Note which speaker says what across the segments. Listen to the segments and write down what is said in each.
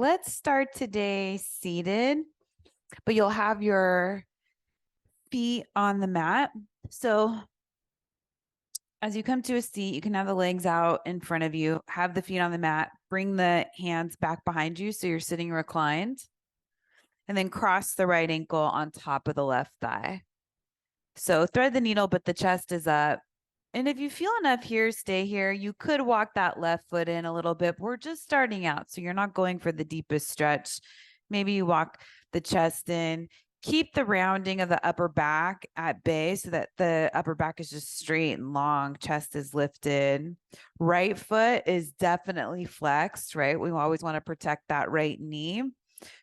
Speaker 1: Let's start today seated, but you'll have your feet on the mat. So as you come to a seat, you can have the legs out in front of you, have the feet on the mat, bring the hands back behind you so you're sitting reclined, and then cross the right ankle on top of the left thigh. So thread the needle, but the chest is up. And if you feel enough here, stay here. You could walk that left foot in a little bit. We're just starting out, so you're not going for the deepest stretch. Maybe you walk the chest in. Keep the rounding of the upper back at bay so that the upper back is just straight and long. Chest is lifted. Right foot is definitely flexed, right? We always want to protect that right knee.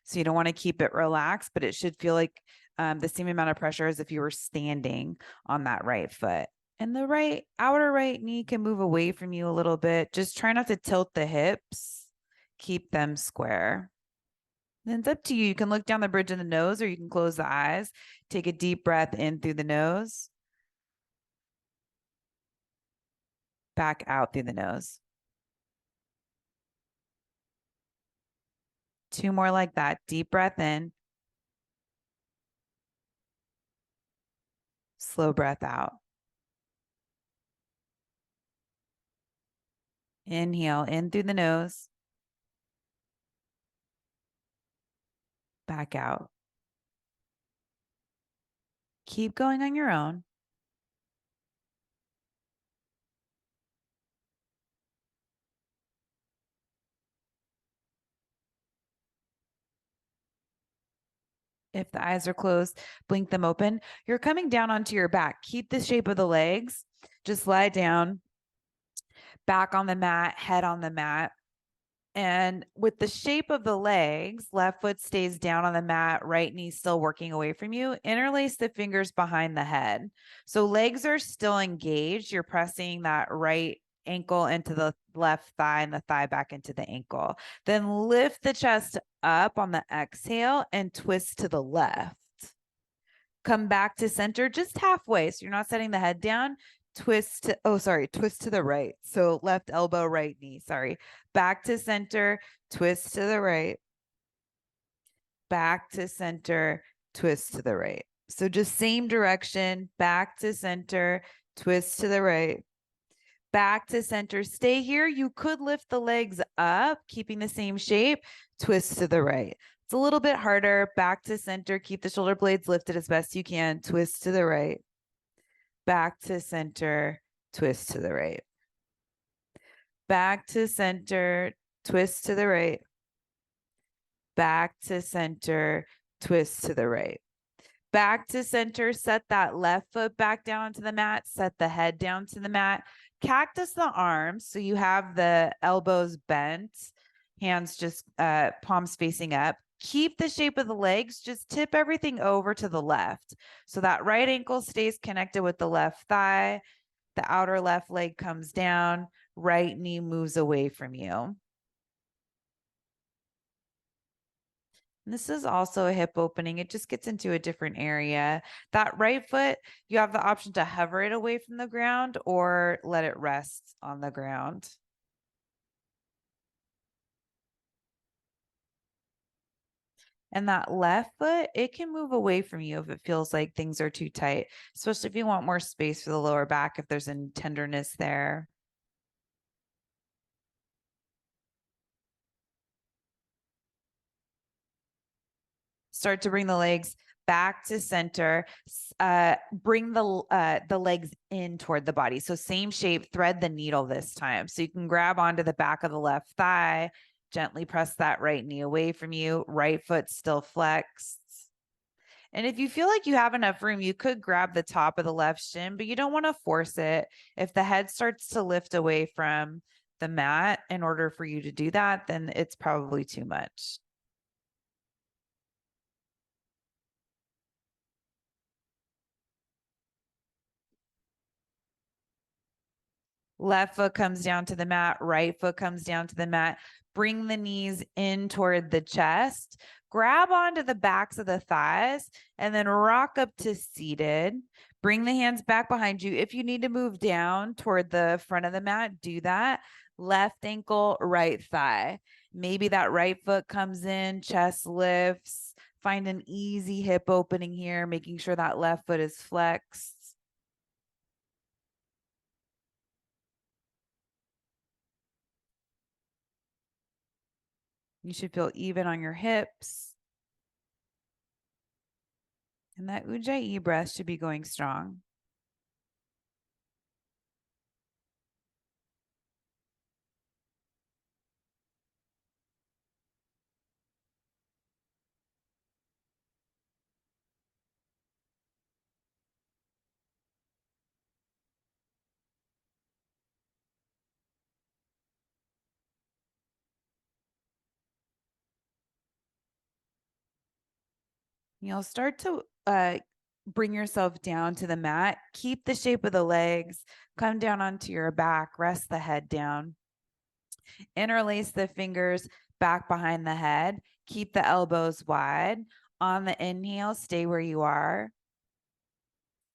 Speaker 1: So you don't want to keep it relaxed, but it should feel like the same amount of pressure as if you were standing on that right foot. And the outer right knee can move away from you a little bit. Just try not to tilt the hips. Keep them square. Then it's up to you. You can look down the bridge of the nose or you can close the eyes. Take a deep breath in through the nose. Back out through the nose. 2 more like that. Deep breath in. Slow breath out. Inhale in through the nose. Back out. Keep going on your own. If the eyes are closed, blink them open. You're coming down onto your back. Keep the shape of the legs. Just lie down, back on the mat, head on the mat. And with the shape of the legs, left foot stays down on the mat, right knee still working away from you. Interlace the fingers behind the head. So legs are still engaged. You're pressing that right ankle into the left thigh and the thigh back into the ankle. Then lift the chest up on the exhale and twist to the left. Come back to center just halfway. So you're not setting the head down. Twist to the right. So left elbow, right knee, sorry. Back to center, twist to the right. Back to center, twist to the right. So just same direction, back to center, twist to the right. Back to center, stay here. You could lift the legs up, keeping the same shape, twist to the right. It's a little bit harder. Back to center, keep the shoulder blades lifted as best you can, twist to the right. Back to center, twist to the right. Back to center, twist to the right. Back to center, twist to the right. Back to center, set that left foot back down to the mat, set the head down to the mat. Cactus the arms, so you have the elbows bent, hands just palms facing up. Keep the shape of the legs, just tip everything over to the left. So that right ankle stays connected with the left thigh, the outer left leg comes down, right knee moves away from you. And this is also a hip opening. It just gets into a different area. That right foot, you have the option to hover it away from the ground or let it rest on the ground. And that left foot, it can move away from you if it feels like things are too tight, especially if you want more space for the lower back, if there's any tenderness there. Start to bring the legs back to center. Bring the legs in toward the body. So same shape, thread the needle this time. So you can grab onto the back of the left thigh, gently press that right knee away from you, right foot still flexed. And if you feel like you have enough room, you could grab the top of the left shin, but you don't want to force it. If the head starts to lift away from the mat in order for you to do that, then it's probably too much. Left foot comes down to the mat, right foot comes down to the mat. Bring the knees in toward the chest. Grab onto the backs of the thighs and then rock up to seated. Bring the hands back behind you. If you need to move down toward the front of the mat, do that. Left ankle, right thigh. Maybe that right foot comes in, chest lifts. Find an easy hip opening here, making sure that left foot is flexed. You should feel even on your hips. And that Ujjayi breath should be going strong. You'll start to bring yourself down to the mat. Keep the shape of the legs. Come down onto your back. Rest the head down. Interlace the fingers back behind the head. Keep the elbows wide. On the inhale, stay where you are.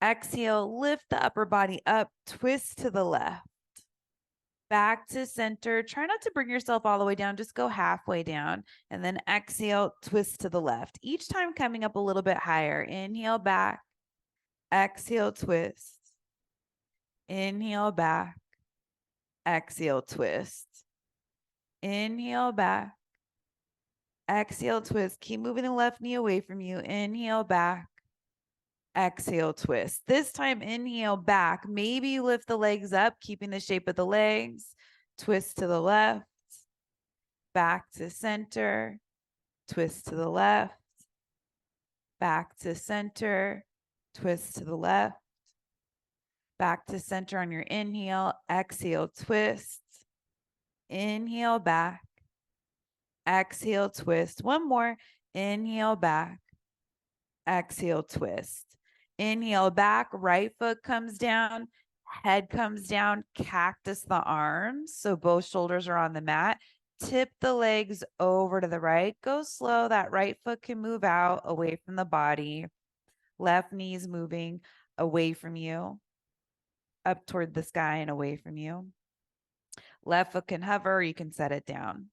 Speaker 1: Exhale, lift the upper body up. Twist to the left. Back to center. Try not to bring yourself all the way down. Just go halfway down. And then exhale, twist to the left. Each time coming up a little bit higher. Inhale back. Exhale, twist. Inhale back. Exhale, twist. Inhale back. Exhale, twist. Keep moving the left knee away from you. Inhale back. Exhale, twist. This time, inhale back. Maybe you lift the legs up, keeping the shape of the legs. Twist to the left. Back to center. Twist to the left. Back to center. Twist to the left. Back to center on your inhale. Exhale, twist. Inhale back. Exhale, twist. One more. Inhale back. Exhale, twist. Inhale back. Right foot comes down. Head comes down. Cactus the arms. So both shoulders are on the mat. Tip the legs over to the right. Go slow. That right foot can move out away from the body. Left knee's moving away from you, up toward the sky and away from you. Left foot can hover. You can set it down.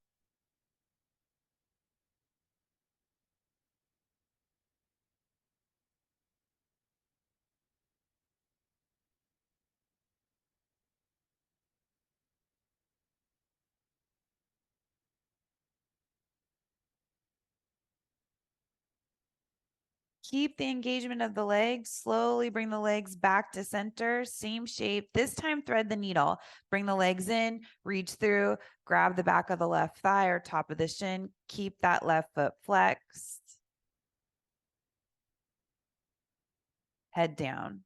Speaker 1: Keep the engagement of the legs. Slowly bring the legs back to center. Same shape. This time, thread the needle. Bring the legs in, reach through, grab the back of the left thigh or top of the shin. Keep that left foot flexed. Head down.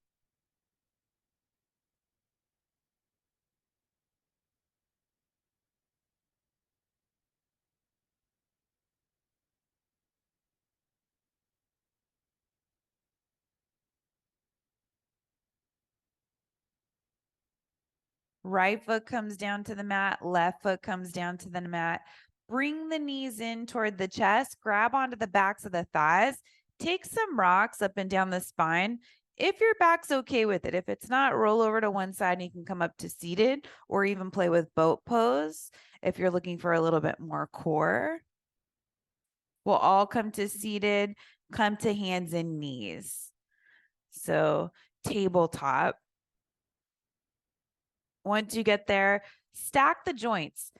Speaker 1: Right foot comes down to the mat. Left foot comes down to the mat. Bring the knees in toward the chest. Grab onto the backs of the thighs. Take some rocks up and down the spine. If your back's okay with it, if it's not, roll over to one side and you can come up to seated or even play with boat pose if you're looking for a little bit more core. We'll all come to seated, come to hands and knees. So tabletop. Once you get there, stack the joints.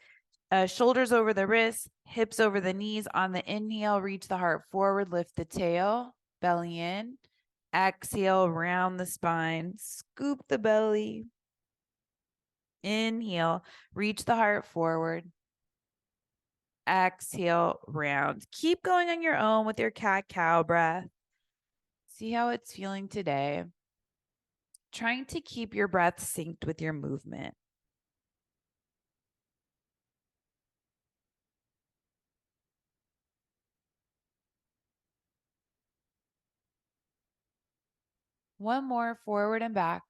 Speaker 1: Shoulders over the wrists, hips over the knees. On the inhale, reach the heart forward, lift the tail, belly in. Exhale, round the spine, scoop the belly. Inhale, reach the heart forward. Exhale, round. Keep going on your own with your cat-cow breath. See how it's feeling today. Trying to keep your breath synced with your movement. One more, forward and back.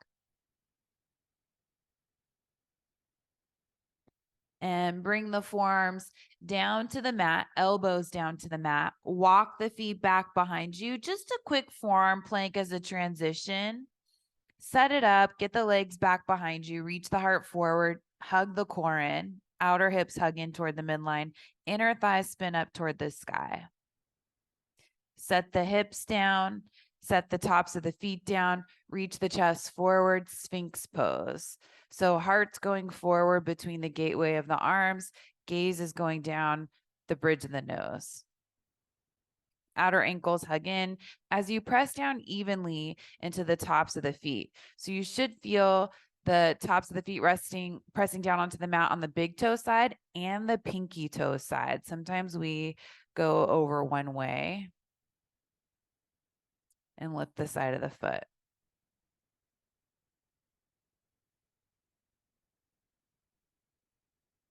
Speaker 1: And bring the forearms down to the mat, elbows down to the mat. Walk the feet back behind you. Just a quick forearm plank as a transition. Set it up, get the legs back behind you, reach the heart forward, hug the core in. Outer hips hug in toward the midline. Inner thighs spin up toward the sky. Set the hips down. Set the tops of the feet down. Reach the chest forward, Sphinx pose. So heart's going forward between the gateway of the arms. Gaze is going down the bridge of the nose. Outer ankles hug in as you press down evenly into the tops of the feet. So you should feel the tops of the feet pressing down onto the mat on the big toe side and the pinky toe side. Sometimes we go over one way and lift the side of the foot.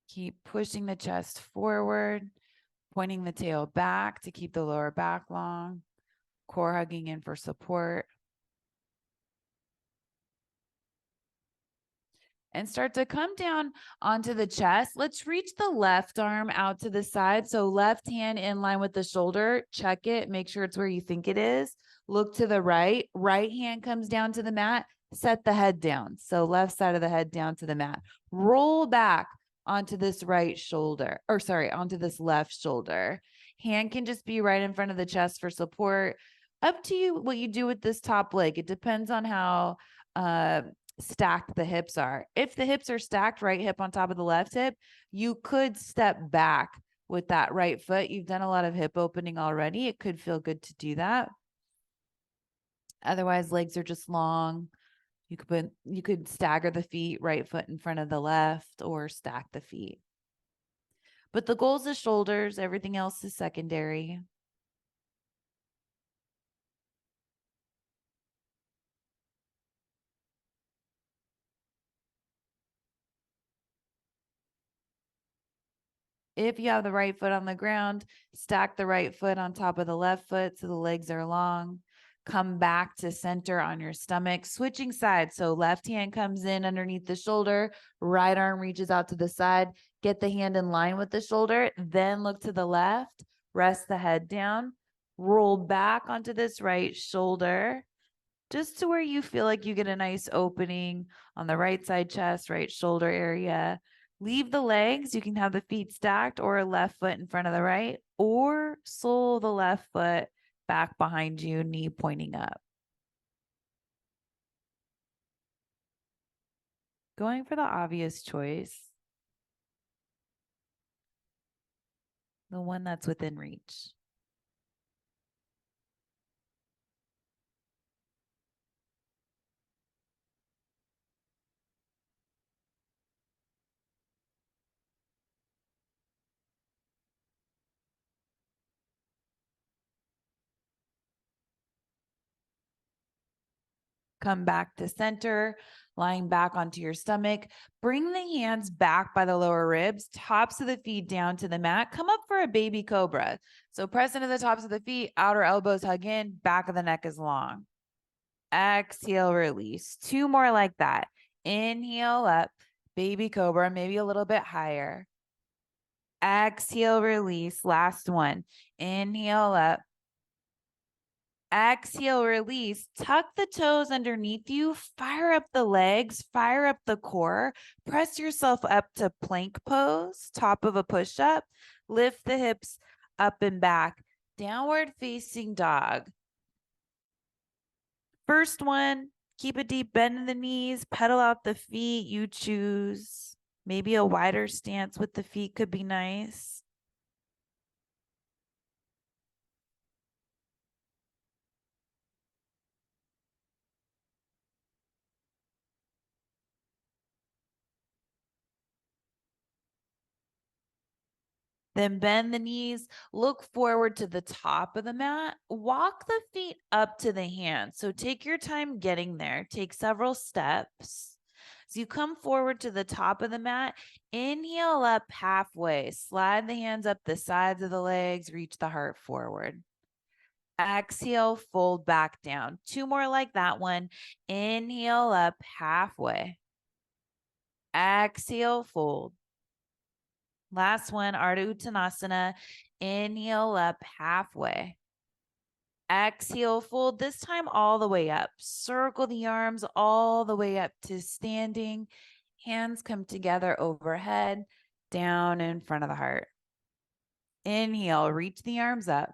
Speaker 1: Keep pushing the chest forward, pointing the tail back to keep the lower back long, core hugging in for support. And start to come down onto the chest. Let's reach the left arm out to the side. So left hand in line with the shoulder, check it, make sure it's where you think it is. Look to the right, right hand comes down to the mat, set the head down. So left side of the head down to the mat. Roll back onto this right shoulder, or sorry, onto this left shoulder. Hand can just be right in front of the chest for support. Up to you what you do with this top leg. It depends on how stacked the hips are. If the hips are stacked, right hip on top of the left hip, you could step back with that right foot. You've done a lot of hip opening already. It could feel good to do that. Otherwise, legs are just long. You could stagger the feet, right foot in front of the left, or stack the feet. But the goal is the shoulders. Everything else is secondary. If you have the right foot on the ground, stack the right foot on top of the left foot so the legs are long. Come back to center on your stomach, switching sides. So left hand comes in underneath the shoulder, right arm reaches out to the side. Get the hand in line with the shoulder, then look to the left, rest the head down, roll back onto this right shoulder, just to where you feel like you get a nice opening on the right side chest, right shoulder area. Leave the legs. You can have the feet stacked or a left foot in front of the right, or sole the left foot back behind you, knee pointing up. Going for the obvious choice, the one that's within reach. Come back to center, lying back onto your stomach. Bring the hands back by the lower ribs, tops of the feet down to the mat. Come up for a baby cobra. So press into the tops of the feet, outer elbows hug in, back of the neck is long. Exhale, release. 2 more like that. Inhale up, baby cobra, maybe a little bit higher. Exhale, release. Last one. Inhale up. Exhale, release. Tuck the toes underneath you. Fire up the legs. Fire up the core. Press yourself up to plank pose, top of a push-up. Lift the hips up and back. Downward facing dog. First one, keep a deep bend in the knees. Pedal out the feet. You choose. Maybe a wider stance with the feet could be nice. Then bend the knees, look forward to the top of the mat, walk the feet up to the hands. So take your time getting there. Take several steps. As you come forward to the top of the mat, inhale up halfway, slide the hands up the sides of the legs, reach the heart forward. Exhale, fold back down. 2 more like that one. Inhale up halfway. Exhale, fold. Last one, Ardha Uttanasana. Inhale up halfway. Exhale, fold, this time all the way up. Circle the arms all the way up to standing. Hands come together overhead. down in front of the heart. Inhale, reach the arms up.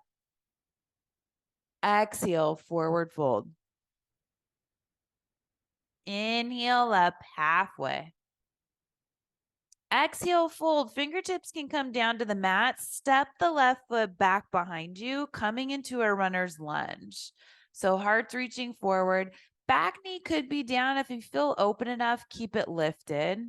Speaker 1: Exhale, forward fold. Inhale up halfway. Exhale, fold. Fingertips can come down to the mat. Step the left foot back behind you, coming into a runner's lunge. So heart's reaching forward. Back knee could be down. If you feel open enough, keep it lifted.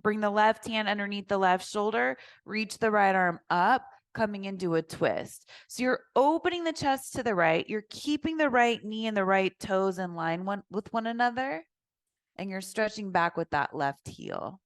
Speaker 1: Bring the left hand underneath the left shoulder. Reach the right arm up, coming into a twist. So you're opening the chest to the right. You're keeping the right knee and the right toes in line with one another. And you're stretching back with that left heel.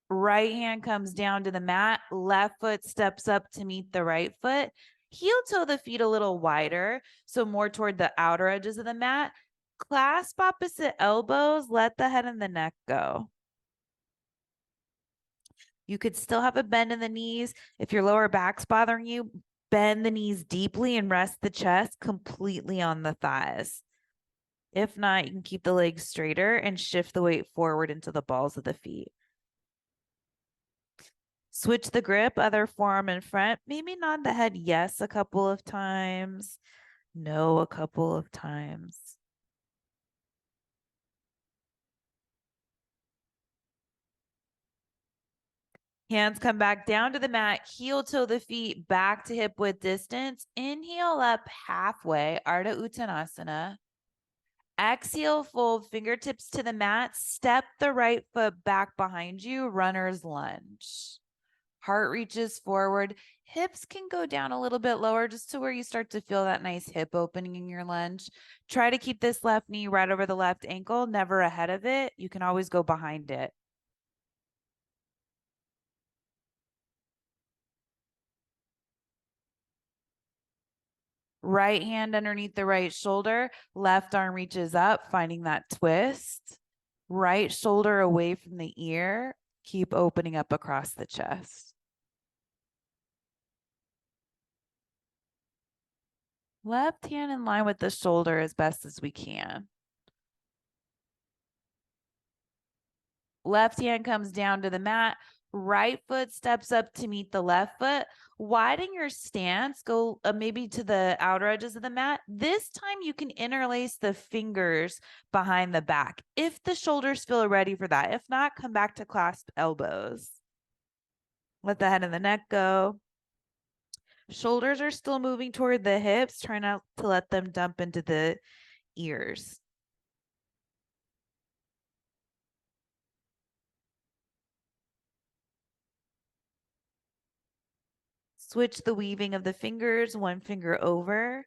Speaker 1: Right hand comes down to the mat. Left foot steps up to meet the right foot. Heel toe the feet a little wider, so more toward the outer edges of the mat. Clasp opposite elbows. Let the head and the neck go. You could still have a bend in the knees. If your lower back's bothering you, bend the knees deeply and rest the chest completely on the thighs. If not, you can keep the legs straighter and shift the weight forward into the balls of the feet. Switch the grip, other forearm in front. Maybe nod the head yes a couple of times, no a couple of times. Hands come back down to the mat, heel toe the feet back to hip width distance. Inhale up halfway, Ardha Uttanasana. Exhale, fold fingertips to the mat. Step the right foot back behind you, runner's lunge. Heart reaches forward. Hips can go down a little bit lower just to where you start to feel that nice hip opening in your lunge. Try to keep this left knee right over the left ankle, never ahead of it. You can always go behind it. Right hand underneath the right shoulder, left arm reaches up, finding that twist. Right shoulder away from the ear. Keep opening up across the chest. Left hand in line with the shoulder as best as we can. Left hand comes down to the mat. Right foot steps up to meet the left foot. Widen your stance. Go maybe to the outer edges of the mat. This time you can interlace the fingers behind the back if the shoulders feel ready for that. If not, come back to clasp elbows. Let the head and the neck go. Shoulders are still moving toward the hips. Try not to let them dump into the ears. Switch the weaving of the fingers, one finger over.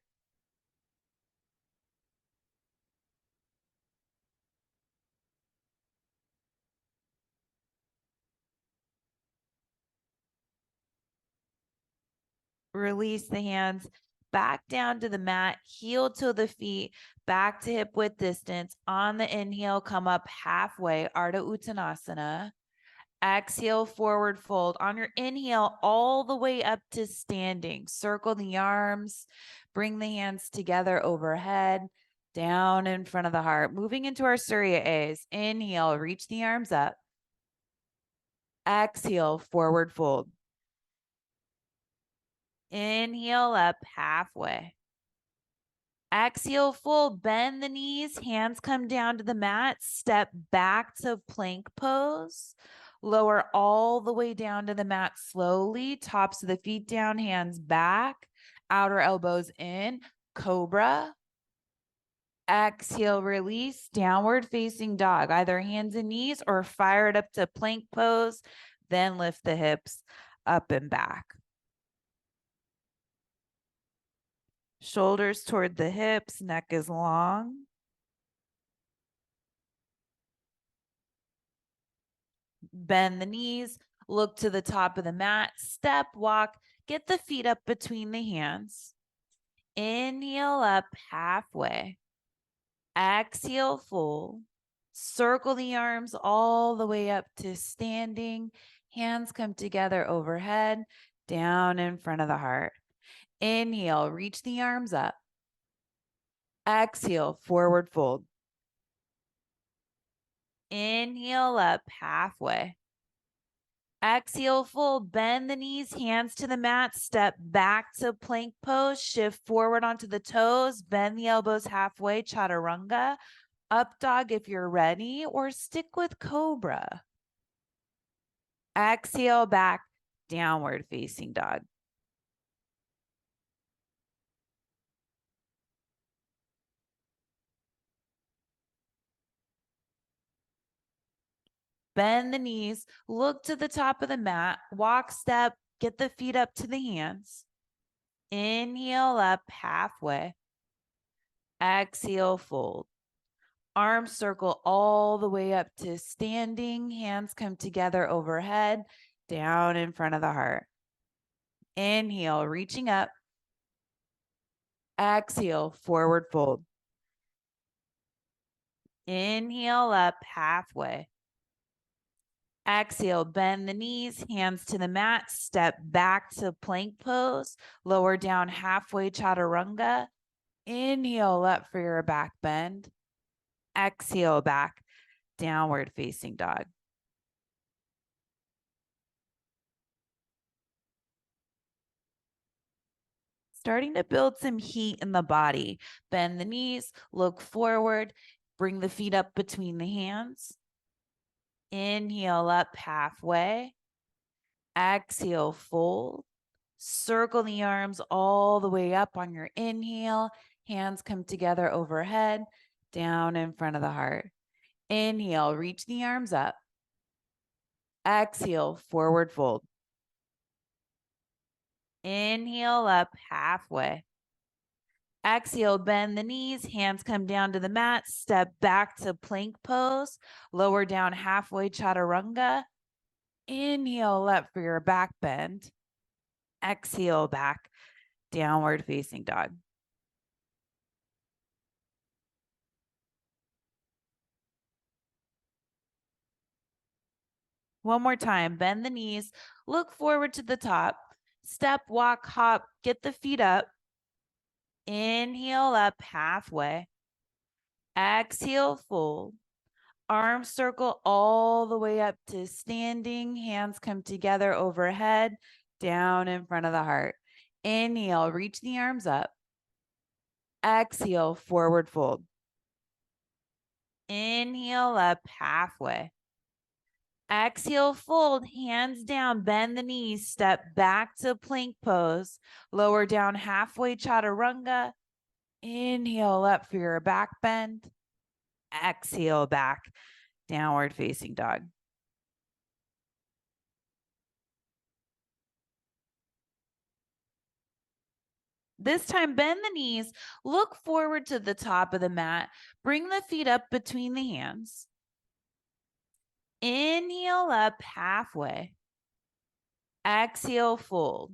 Speaker 1: Release the hands back down to the mat, heel to the feet, back to hip width distance. On the inhale, come up halfway, Ardha Uttanasana. Exhale, forward fold. On your inhale, all the way up to standing. Circle the arms, bring the hands together overhead, down in front of the heart. Moving into our Surya A's. Inhale, reach the arms up. Exhale, forward fold. Inhale up halfway. Exhale, fold, bend the knees, hands come down to the mat, step back to plank pose. Lower all the way down to the mat slowly, tops of the feet down, hands back, outer elbows in, cobra. Exhale, release, downward facing dog, either hands and knees or fire it up to plank pose, then lift the hips up and back. Shoulders toward the hips, neck is long. Bend the knees, look to the top of the mat, step, walk, get the feet up between the hands. Inhale up halfway. Exhale, full. Circle the arms all the way up to standing. Hands come together overhead, down in front of the heart. Inhale, reach the arms up. Exhale, forward fold. Inhale up halfway. Exhale, fold, bend the knees, hands to the mat, step back to plank pose, shift forward onto the toes, bend the elbows halfway, chaturanga, up dog if you're ready, or stick with cobra. Exhale, back, downward facing dog. Bend the knees, look to the top of the mat, walk, step, get the feet up to the hands. Inhale up halfway. Exhale, fold. Arms circle all the way up to standing. Hands come together overhead, down in front of the heart. Inhale, reaching up. Exhale, forward fold. Inhale up halfway. Exhale, bend the knees, hands to the mat, step back to plank pose, lower down halfway, chaturanga. Inhale up for your back bend. Exhale back, downward facing dog. Starting to build some heat in the body. Bend the knees, look forward, bring the feet up between the hands. Inhale up halfway. Exhale, fold. Circle the arms all the way up on your inhale. Hands come together overhead, down in front of the heart. Inhale, reach the arms up. Exhale, forward fold. Inhale up halfway. Exhale, bend the knees, hands come down to the mat, step back to plank pose, lower down halfway, chaturanga. Inhale up for your back bend. Exhale back, downward facing dog. One more time, bend the knees, look forward to the top, step, walk, hop, get the feet up. Inhale up halfway. Exhale, fold. Arms circle all the way up to standing. Hands come together overhead, down in front of the heart. Inhale, reach the arms up. Exhale, forward fold. Inhale up halfway. Exhale, fold, hands down, bend the knees, step back to plank pose, lower down halfway, chaturanga. Inhale up for your back bend. Exhale back, downward facing dog. This time, bend the knees, look forward to the top of the mat, bring the feet up between the hands. Inhale up halfway. Exhale, fold.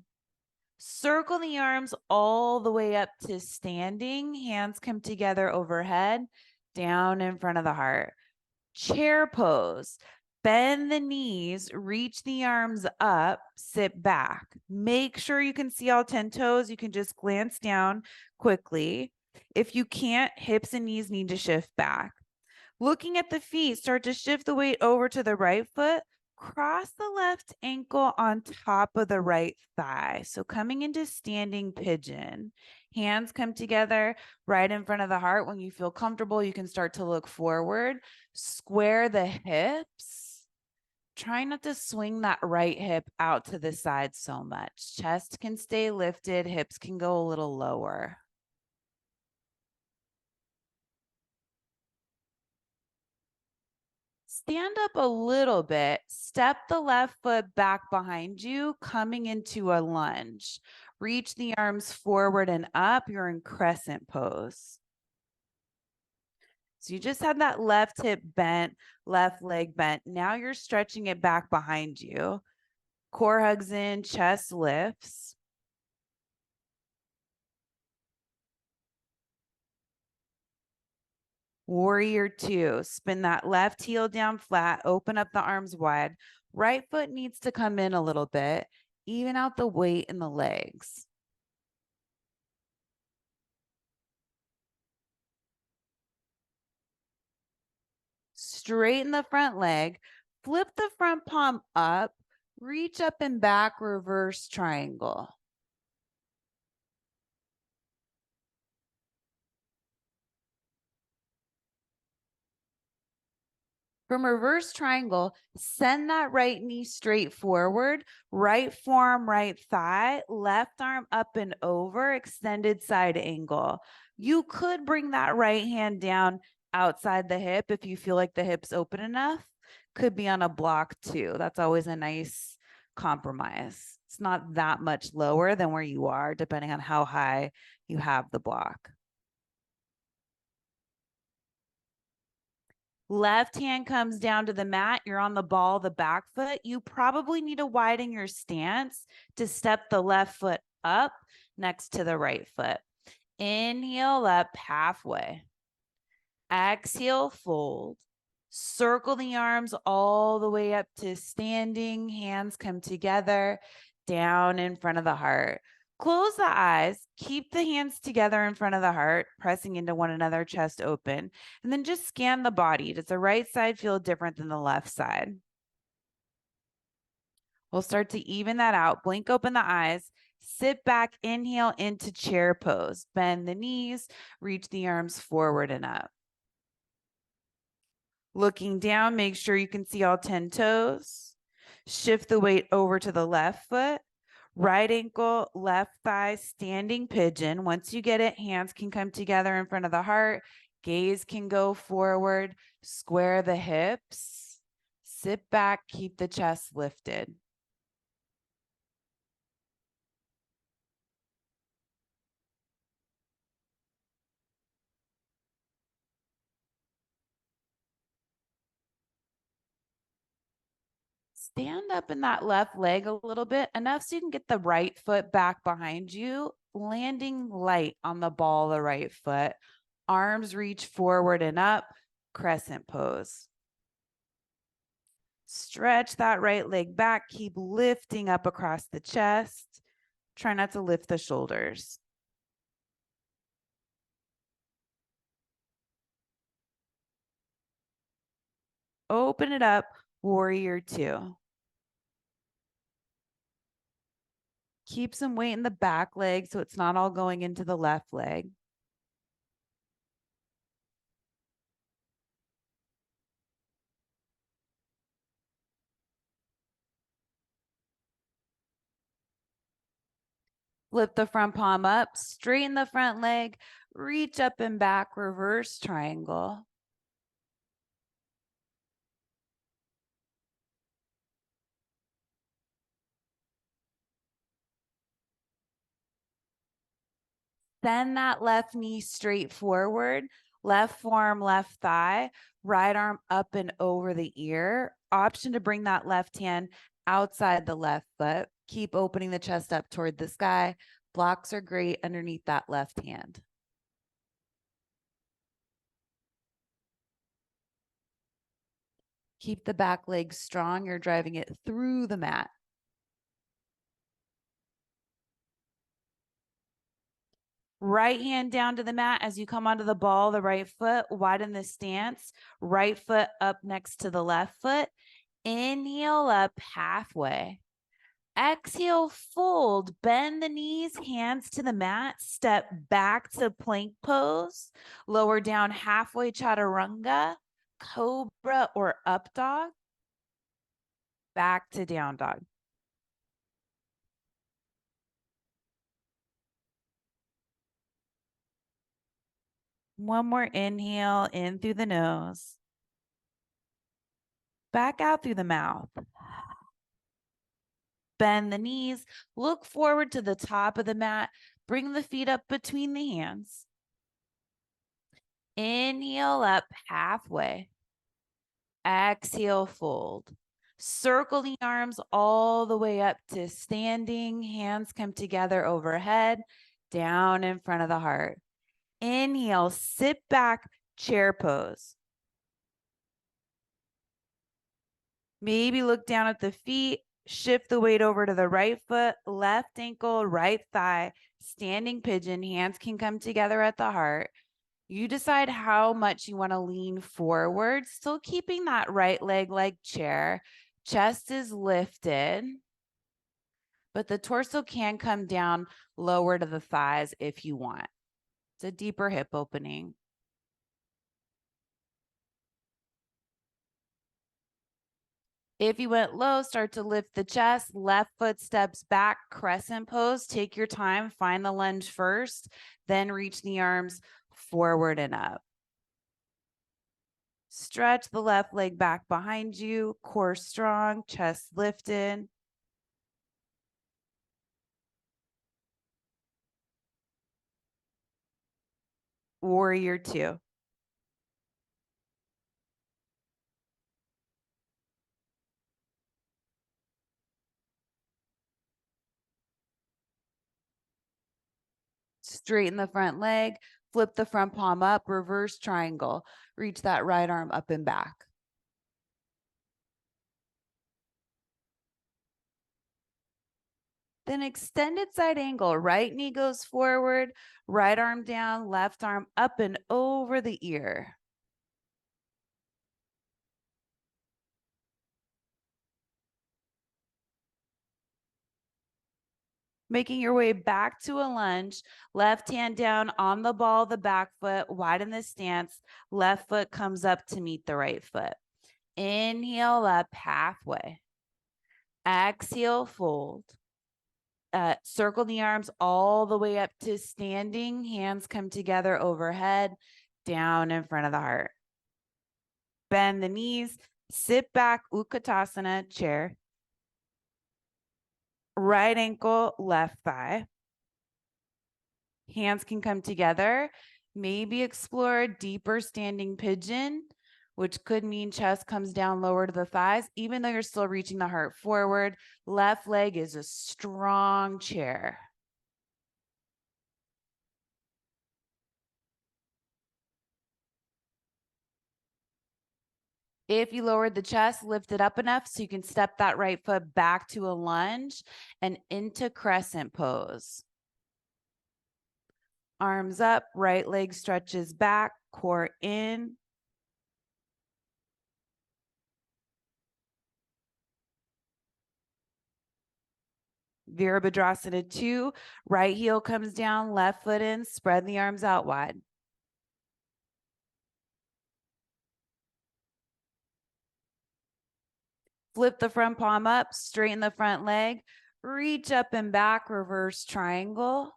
Speaker 1: Circle the arms all the way up to standing. Hands come together overhead, down in front of the heart. Chair pose. Bend the knees, reach the arms up, sit back. Make sure you can see all 10 toes. You can just glance down quickly. If you can't, hips and knees need to shift back. Looking at the feet, start to shift the weight over to the right foot. Cross the left ankle on top of the right thigh. So coming into standing pigeon. Hands come together right in front of the heart. When you feel comfortable, you can start to look forward. Square the hips. Try not to swing that right hip out to the side so much. Chest can stay lifted. Hips can go a little lower. Stand up a little bit, step the left foot back behind you, coming into a lunge. Reach the arms forward and up. You're in crescent pose. So you just had that left hip bent, left leg bent. Now you're stretching it back behind you. Core hugs in, chest lifts. Warrior two, spin that left heel down flat, open up the arms wide. Right foot needs to come in a little bit. Even out the weight in the legs. Straighten the front leg, flip the front palm up, reach up and back, reverse triangle. From reverse triangle, send that right knee straight forward, right forearm, right thigh, left arm up and over, extended side angle. You could bring that right hand down outside the hip if you feel like the hip's open enough. Could be on a block too. That's always a nice compromise. It's not that much lower than where you are, depending on how high you have the block. Left hand comes down to the mat. You're on the ball, the back foot. You probably need to widen your stance to step the left foot up next to the right foot. Inhale up halfway. Exhale, fold. Circle the arms all the way up to standing. Hands come together down in front of the heart. Close the eyes, keep the hands together in front of the heart, pressing into one another, chest open, and then just scan the body. Does the right side feel different than the left side? We'll start to even that out. Blink open the eyes, sit back, inhale into chair pose. Bend the knees, reach the arms forward and up. Looking down, make sure you can see all 10 toes. Shift the weight over to the left foot. Right ankle, left thigh, standing pigeon. Once you get it, hands can come together in front of the heart. Gaze can go forward. Square the hips. Sit back, keep the chest lifted. Stand up in that left leg a little bit, enough so you can get the right foot back behind you, landing light on the ball, the right foot. Arms reach forward and up, crescent pose. Stretch that right leg back, keep lifting up across the chest. Try not to lift the shoulders. Open it up, warrior two. Keep some weight in the back leg so it's not all going into the left leg. Flip the front palm up, straighten the front leg, reach up and back, reverse triangle. Send that left knee straight forward, left forearm, left thigh, right arm up and over the ear. Option to bring that left hand outside the left foot. Keep opening the chest up toward the sky. Blocks are great underneath that left hand. Keep the back leg strong. You're driving it through the mat. Right hand down to the mat as you come onto the ball, the right foot, widen the stance, right foot up next to the left foot. Inhale up halfway. Exhale, fold, bend the knees, hands to the mat, step back to plank pose, lower down halfway, chaturanga, cobra or up dog, back to down dog. One more inhale in through the nose. Back out through the mouth. Bend the knees, look forward to the top of the mat, bring the feet up between the hands. Inhale up halfway. Exhale, fold. Circle the arms all the way up to standing. Hands come together overhead, down in front of the heart. Inhale, sit back, chair pose. Maybe look down at the feet. Shift the weight over to the right foot, left ankle, right thigh, standing pigeon. Hands can come together at the heart. You decide how much you want to lean forward, still keeping that right leg like chair. Chest is lifted, but the torso can come down lower to the thighs if you want. It's a deeper hip opening. If you went low, start to lift the chest, left foot steps back, crescent pose. Take your time, find the lunge first, then reach the arms forward and up. Stretch the left leg back behind you, core strong, chest lifted. Warrior two. Straighten the front leg, flip the front palm up, reverse triangle. Reach that right arm up and back. Then extended side angle, right knee goes forward, right arm down, left arm up and over the ear. Making your way back to a lunge, left hand down on the ball, the back foot, widen the stance, left foot comes up to meet the right foot. Inhale up halfway. Exhale, fold. Circle the arms all the way up to standing. Hands come together overhead, down in front of the heart. Bend the knees, sit back, Utkatasana, chair. Right ankle, left thigh. Hands can come together. Maybe explore a deeper standing pigeon, which could mean chest comes down lower to the thighs, even though you're still reaching the heart forward. Left leg is a strong chair. If you lowered the chest, lift it up enough so you can step that right foot back to a lunge and into crescent pose. Arms up, right leg stretches back, core in. Virabhadrasana 2, right heel comes down, left foot in, spread the arms out wide. Flip the front palm up, straighten the front leg, reach up and back, reverse triangle.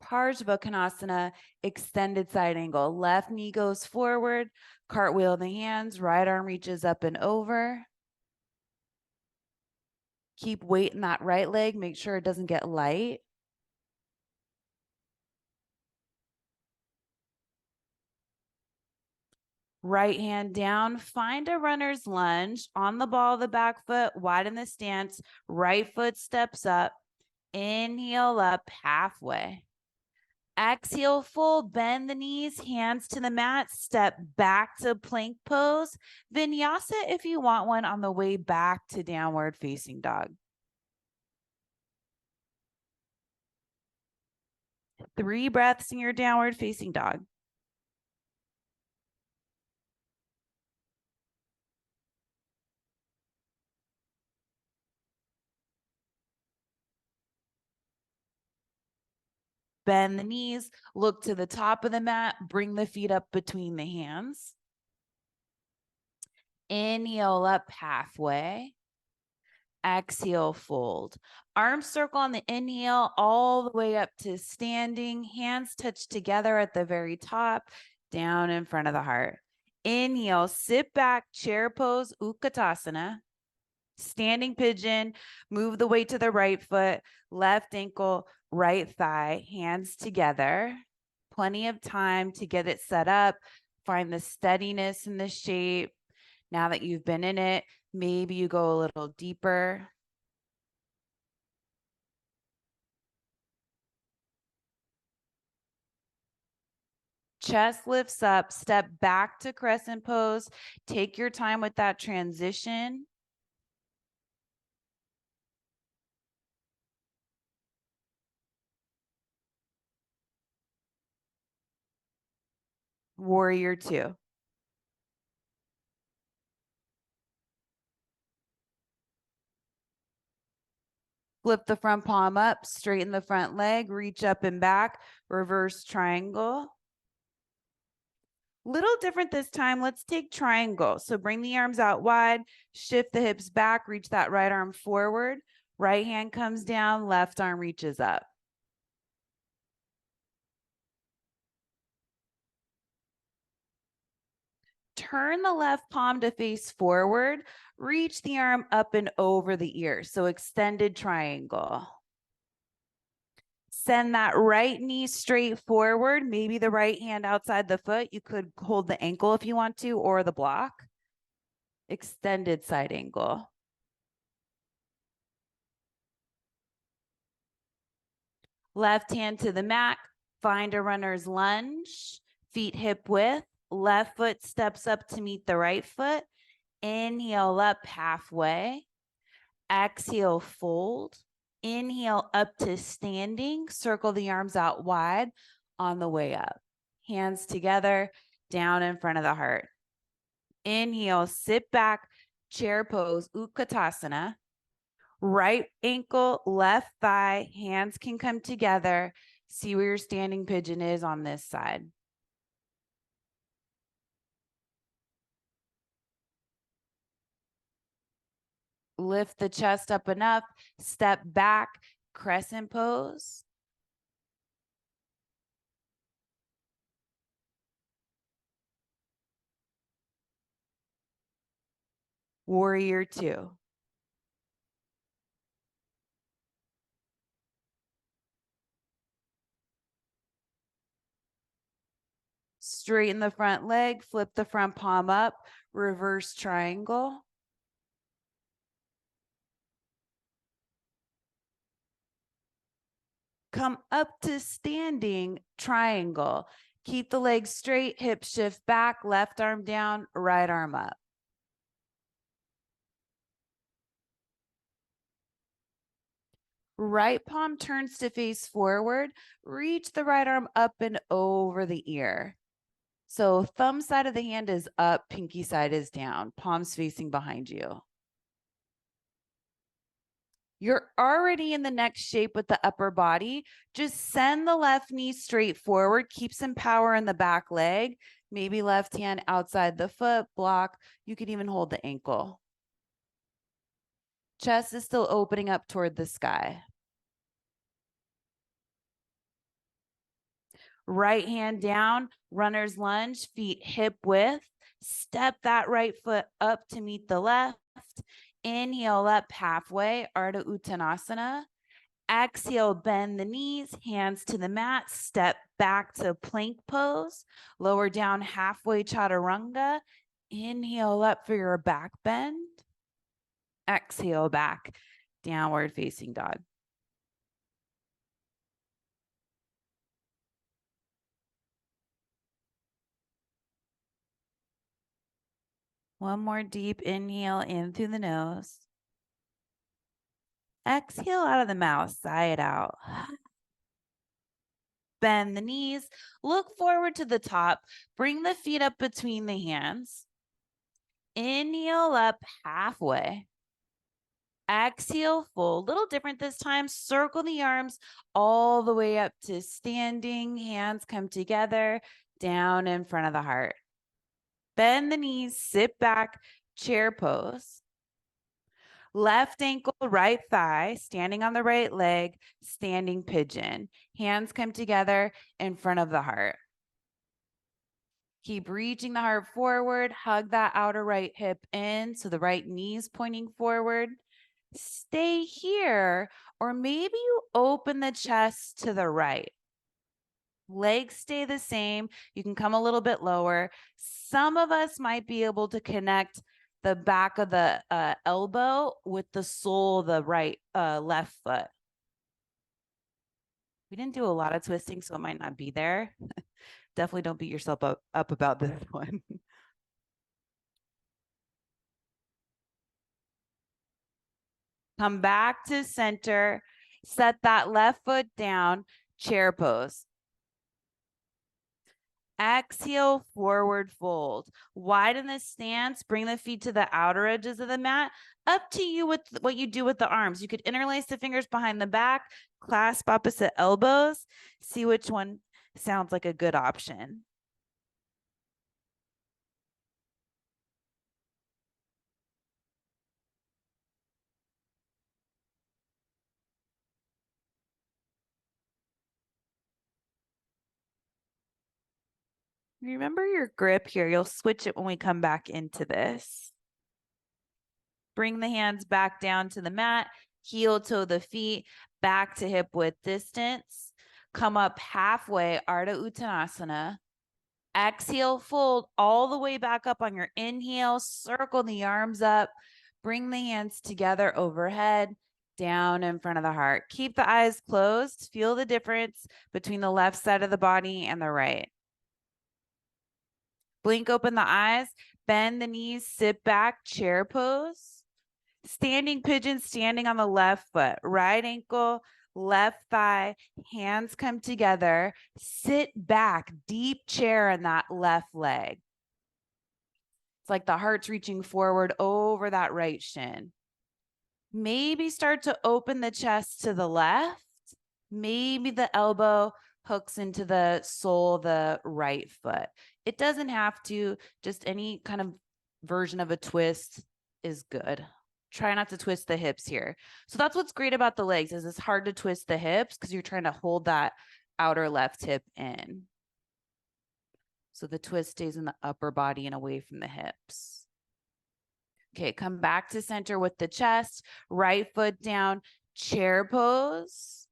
Speaker 1: Parsvakonasana, extended side angle. Left knee goes forward, cartwheel the hands, right arm reaches up and over. Keep weight in that right leg, make sure it doesn't get light. Right hand down, find a runner's lunge on the ball of the back foot, widen the stance, right foot steps up, inhale up halfway. Exhale, fold, bend the knees, hands to the mat, step back to plank pose. Vinyasa if you want one on the way back to downward facing dog. 3 breaths in your downward facing dog. Bend the knees, look to the top of the mat, bring the feet up between the hands. Inhale up halfway. Exhale, fold. Arms circle on the inhale all the way up to standing. Hands touch together at the very top, down in front of the heart. Inhale, sit back, chair pose, Utkatasana. Standing pigeon, move the weight to the right foot, left ankle, right thigh, hands together. Plenty of time to get it set up. Find the steadiness in the shape. Now that you've been in it, maybe you go a little deeper. Chest lifts up, step back to crescent pose. Take your time with that transition. Warrior two. Flip the front palm up, straighten the front leg, reach up and back, reverse triangle. Little different this time. Let's take triangle. So bring the arms out wide, shift the hips back, reach that right arm forward. Right hand comes down, left arm reaches up. Turn the left palm to face forward. Reach the arm up and over the ear. So extended triangle. Send that right knee straight forward. Maybe the right hand outside the foot. You could hold the ankle if you want to, or the block. Extended side angle. Left hand to the mat. Find a runner's lunge. Feet hip width. Left foot steps up to meet the right foot. Inhale up halfway. Exhale, fold. Inhale up to standing. Circle the arms out wide on the way up. Hands together, down in front of the heart. Inhale, sit back, chair pose, Utkatasana. Right ankle, left thigh, hands can come together. See where your standing pigeon is on this side. Lift the chest up enough, step back, crescent pose. Warrior two. Straighten the front leg, flip the front palm up, reverse triangle. Come up to standing triangle. Keep the legs straight, hip shift back, left arm down, right arm up. Right palm turns to face forward. Reach the right arm up and over the ear. So thumb side of the hand is up, pinky side is down, palms facing behind you. You're already in the next shape with the upper body. Just send the left knee straight forward. Keep some power in the back leg. Maybe left hand outside the foot, block. You can even hold the ankle. Chest is still opening up toward the sky. Right hand down, runner's lunge, feet hip width. Step that right foot up to meet the left. Inhale up halfway, Ardha Uttanasana. Exhale, bend the knees, hands to the mat, step back to plank pose. Lower down halfway, chaturanga. Inhale up for your back bend. Exhale back, downward facing dog. One more deep inhale in through the nose. Exhale out of the mouth, sigh it out. Bend the knees, look forward to the top, bring the feet up between the hands. Inhale up halfway. Exhale, fold. Little different this time. Circle the arms all the way up to standing. Hands come together, down in front of the heart. Bend the knees, sit back, chair pose. Left ankle, right thigh, standing on the right leg, standing pigeon. Hands come together in front of the heart. Keep reaching the heart forward. Hug that outer right hip in so the right knee is pointing forward. Stay here, or maybe you open the chest to the right. Legs stay the same. You can come a little bit lower. Some of us might be able to connect the back of the elbow with the sole of the left foot. We didn't do a lot of twisting, so it might not be there. definitely don't beat yourself up about this one. Come back to center, set that left foot down, chair pose. Exhale, forward fold. Widen the stance, bring the feet to the outer edges of the mat. Up to you with what you do with the arms. You could interlace the fingers behind the back, clasp opposite elbows, see which one sounds like a good option. Remember your grip here. You'll switch it when we come back into this. Bring the hands back down to the mat, heel toe the feet, back to hip width distance. Come up halfway, Ardha Uttanasana. Exhale, fold all the way back up on your inhale, circle the arms up, bring the hands together overhead, down in front of the heart. Keep the eyes closed. Feel the difference between the left side of the body and the right. Blink open the eyes, bend the knees, sit back, chair pose. Standing pigeon, standing on the left foot, right ankle, left thigh, hands come together, sit back, deep chair in that left leg. It's like the heart's reaching forward over that right shin. Maybe start to open the chest to the left. Maybe the elbow hooks into the sole of the right foot. It doesn't have to, just any kind of version of a twist is good. Try not to twist the hips here. So that's what's great about the legs is it's hard to twist the hips because you're trying to hold that outer left hip in. So the twist stays in the upper body and away from the hips. Okay, come back to center with the chest, right foot down, chair pose.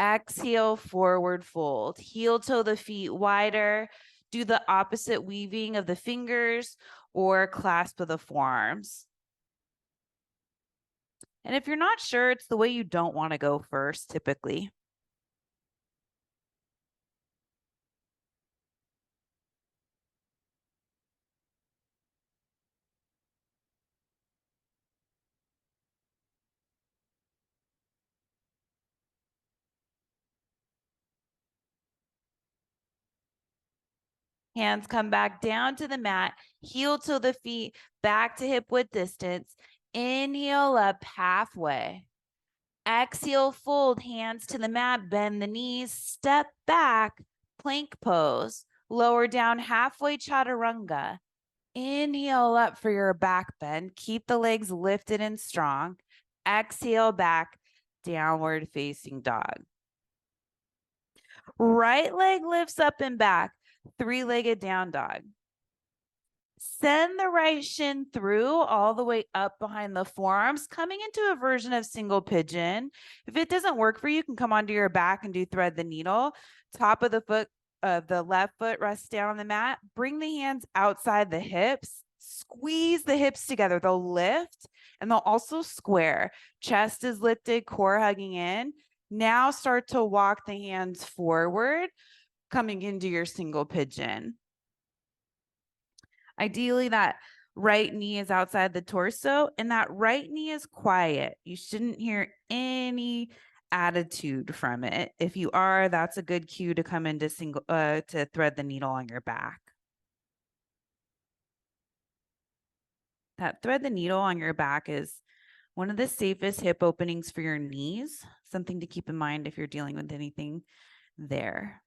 Speaker 1: Exhale, forward fold. Heel toe the feet wider. Do the opposite weaving of the fingers or clasp of the forearms. And if you're not sure, it's the way you don't want to go first, typically. Hands come back down to the mat, heel to the feet, back to hip width distance. Inhale up halfway. Exhale, fold, hands to the mat, bend the knees, step back, plank pose. Lower down halfway, chaturanga. Inhale up for your back bend. Keep the legs lifted and strong. Exhale back, downward facing dog. Right leg lifts up and back, three-legged down dog. Send the right shin through all the way up behind the forearms, coming into a version of single pigeon. If it doesn't work for you, you can come onto your back and do thread the needle. Top of the foot of the left foot rests down on the mat. Bring the hands outside the hips. Squeeze the hips together. They'll lift and they'll also square. Chest is lifted, core hugging in. Now start to walk the hands forward, coming into your single pigeon. Ideally, that right knee is outside the torso and that right knee is quiet. You shouldn't hear any attitude from it. If you are, that's a good cue to come into to thread the needle on your back. That thread the needle on your back is one of the safest hip openings for your knees. Something to keep in mind if you're dealing with anything there.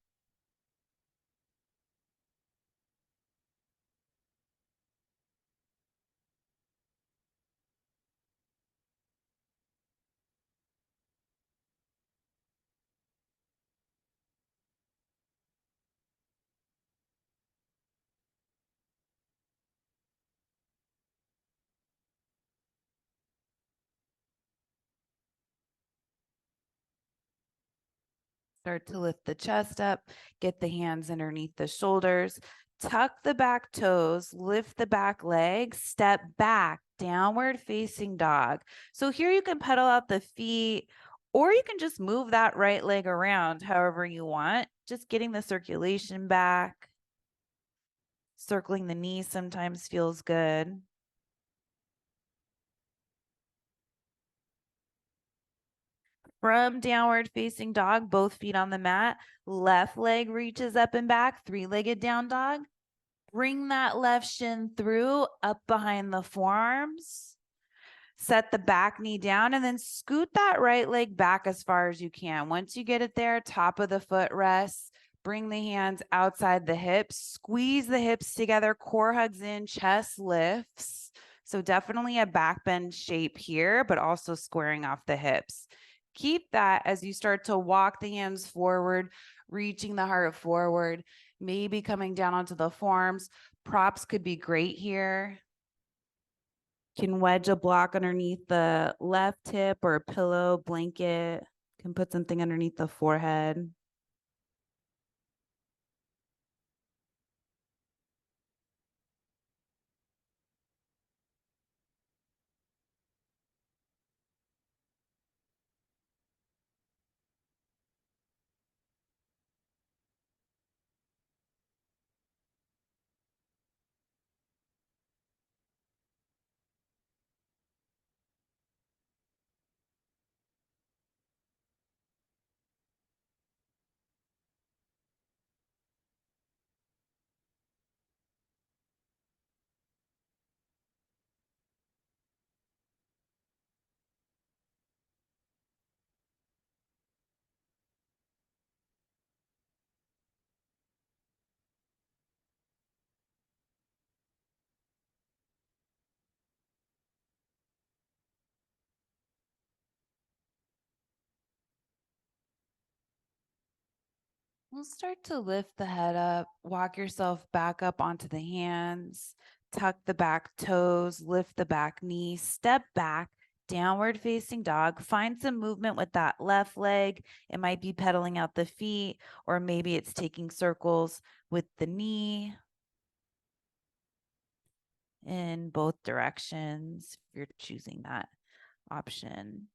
Speaker 1: Start to lift the chest up, get the hands underneath the shoulders, tuck the back toes, lift the back leg, step back, downward facing dog. So here you can pedal out the feet Or you can just move that right leg around however you want, just getting the circulation back. Circling the knee sometimes feels good. From downward facing dog, both feet on the mat, left leg reaches up and back, three-legged down dog. Bring that left shin through, up behind the forearms. Set the back knee down and then scoot that right leg back as far as you can. Once you get it there, top of the foot rests. Bring the hands outside the hips. Squeeze the hips together. Core hugs in, chest lifts. So definitely a back bend shape here, but also squaring off the hips. Keep that as you start to walk the hands forward, reaching the heart forward, maybe coming down onto the forearms. Props could be great here. Can wedge a block underneath the left hip or a pillow, blanket. Can put something underneath the forehead. We'll start to lift the head up, walk yourself back up onto the hands, tuck the back toes, lift the back knee, step back, downward facing dog. Find some movement with that left leg. It might be pedaling out the feet, or maybe it's taking circles with the knee in both directions if you're choosing that option.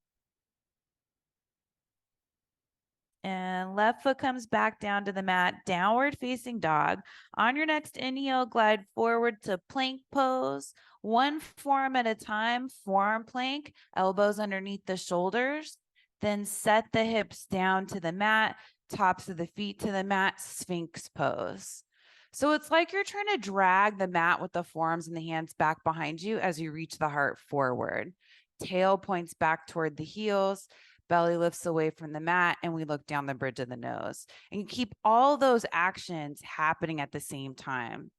Speaker 1: And left foot comes back down to the mat, downward facing dog. On your next inhale, glide forward to plank pose. One forearm at a time, forearm plank, elbows underneath the shoulders. Then set the hips down to the mat, tops of the feet to the mat, sphinx pose. So it's like you're trying to drag the mat with the forearms and the hands back behind you as you reach the heart forward. Tail points back toward the heels, belly lifts away from the mat, and we look down the bridge of the nose. And you keep all those actions happening at the same time.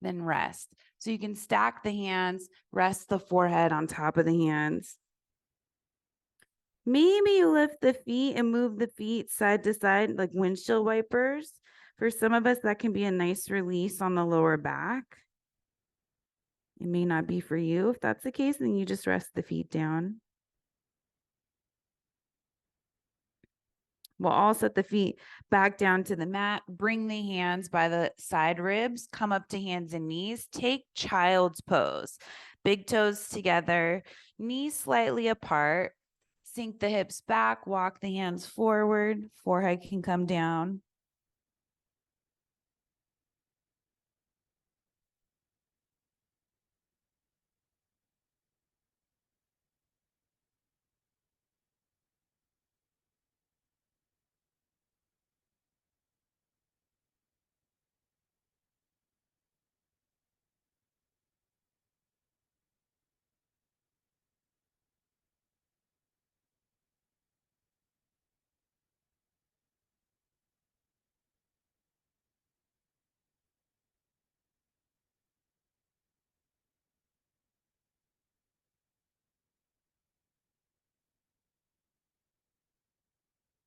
Speaker 1: Then rest. So you can stack the hands, rest the forehead on top of the hands. Maybe you lift the feet and move the feet side to side like windshield wipers. For some of us, that can be a nice release on the lower back. It may not be for you. If that's the case, then you just rest the feet down. We'll all set the feet back down to the mat. Bring the hands by the side ribs. Come up to hands and knees. Take child's pose. Big toes together, knees slightly apart. Sink the hips back. Walk the hands forward. Forehead can come down.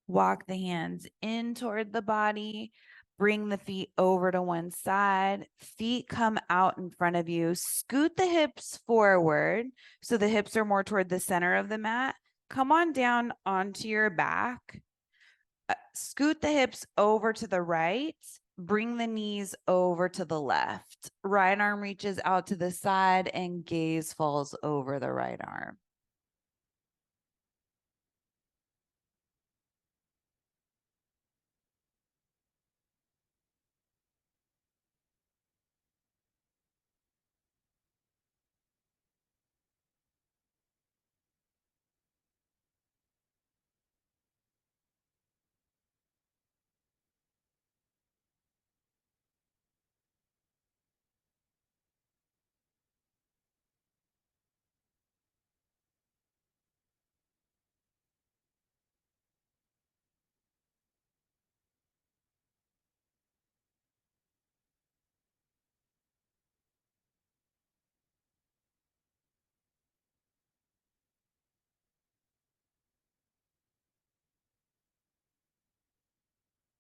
Speaker 1: Walk the hands in toward the body. Bring the feet over to one side. Feet come out in front of you. Scoot the hips forward so the hips are more toward the center of the mat. Come on down onto your back. Scoot the hips over to the right. Bring the knees over to the left. Right arm reaches out to the side and gaze falls over the right arm.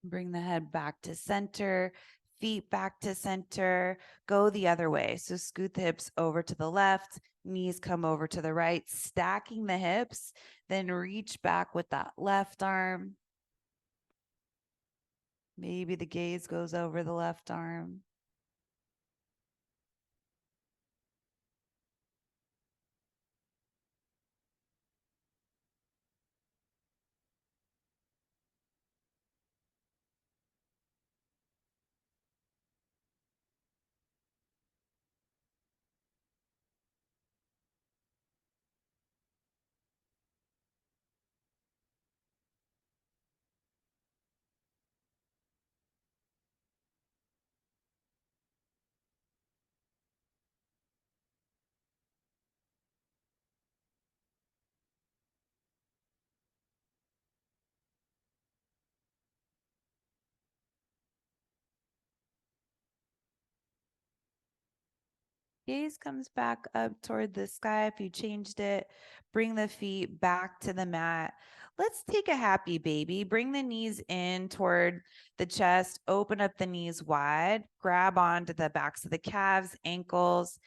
Speaker 1: Bring the head back to center, feet back to center, go the other way. So scoot the hips over to the left, knees come over to the right, stacking the hips, then reach back with that left arm. Maybe the gaze goes over the left arm. Gaze comes back up toward the sky if you changed it. Bring the feet back to the mat. Let's take a happy baby. Bring the knees in toward the chest. Open up the knees wide. Grab onto the backs of the calves, ankles,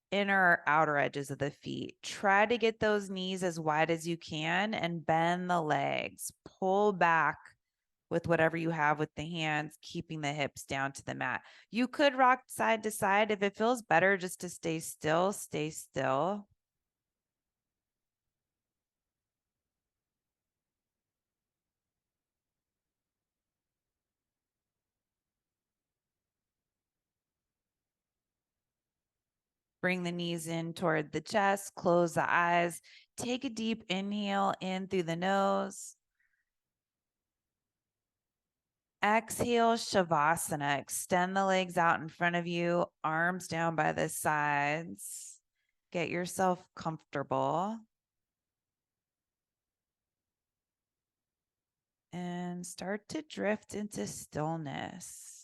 Speaker 1: inner or outer edges of the feet. Try to get those knees as wide as you can and bend the legs. Pull back with whatever you have with the hands, keeping the hips down to the mat. You could rock side to side. If it feels better just to stay still, stay still. Bring the knees in toward the chest, close the eyes, take a deep inhale in through the nose. Exhale, Shavasana. Extend the legs out in front of you, arms down by the sides. Get yourself comfortable. And start to drift into stillness.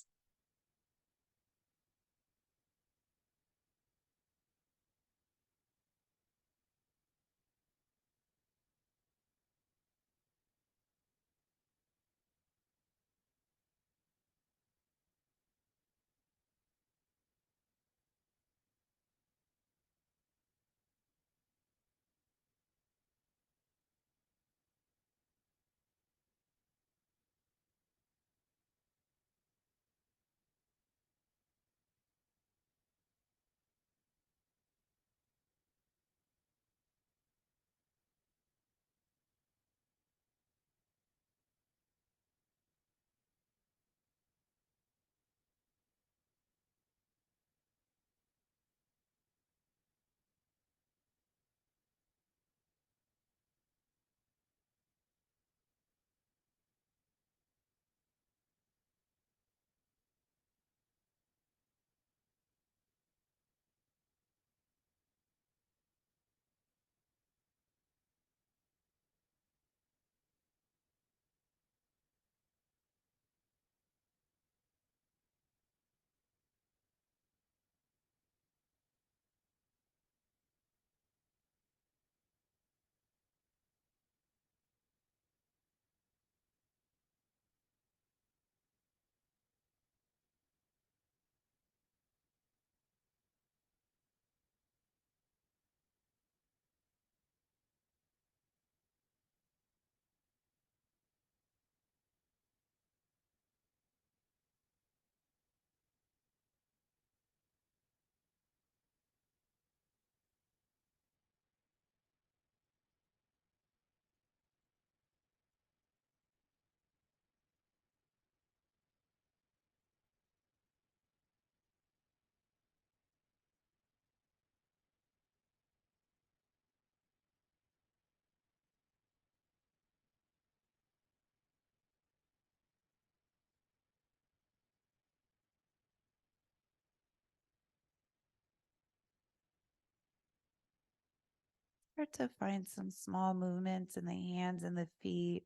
Speaker 1: Start to find some small movements in the hands and the feet.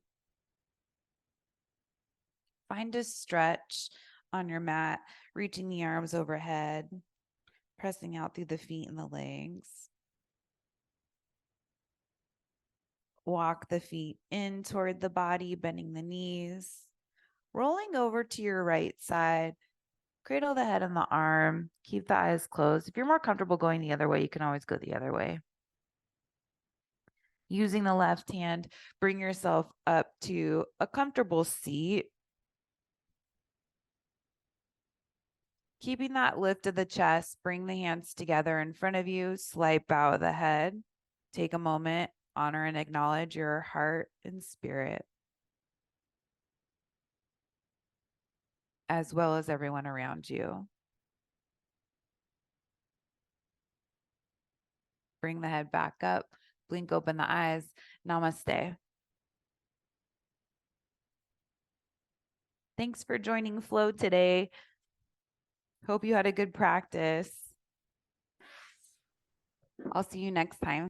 Speaker 1: Find a stretch on your mat, reaching the arms overhead, pressing out through the feet and the legs. Walk the feet in toward the body, bending the knees, rolling over to your right side. Cradle the head on the arm. Keep the eyes closed. If you're more comfortable going the other way, you can always go the other way. Using the left hand, bring yourself up to a comfortable seat. Keeping that lift of the chest, bring the hands together in front of you, slight bow of the head. Take a moment, honor and acknowledge your heart and spirit, as well as everyone around you. Bring the head back up, blink open the eyes. Namaste. Thanks for joining Flow today. Hope you had a good practice. I'll see you next time.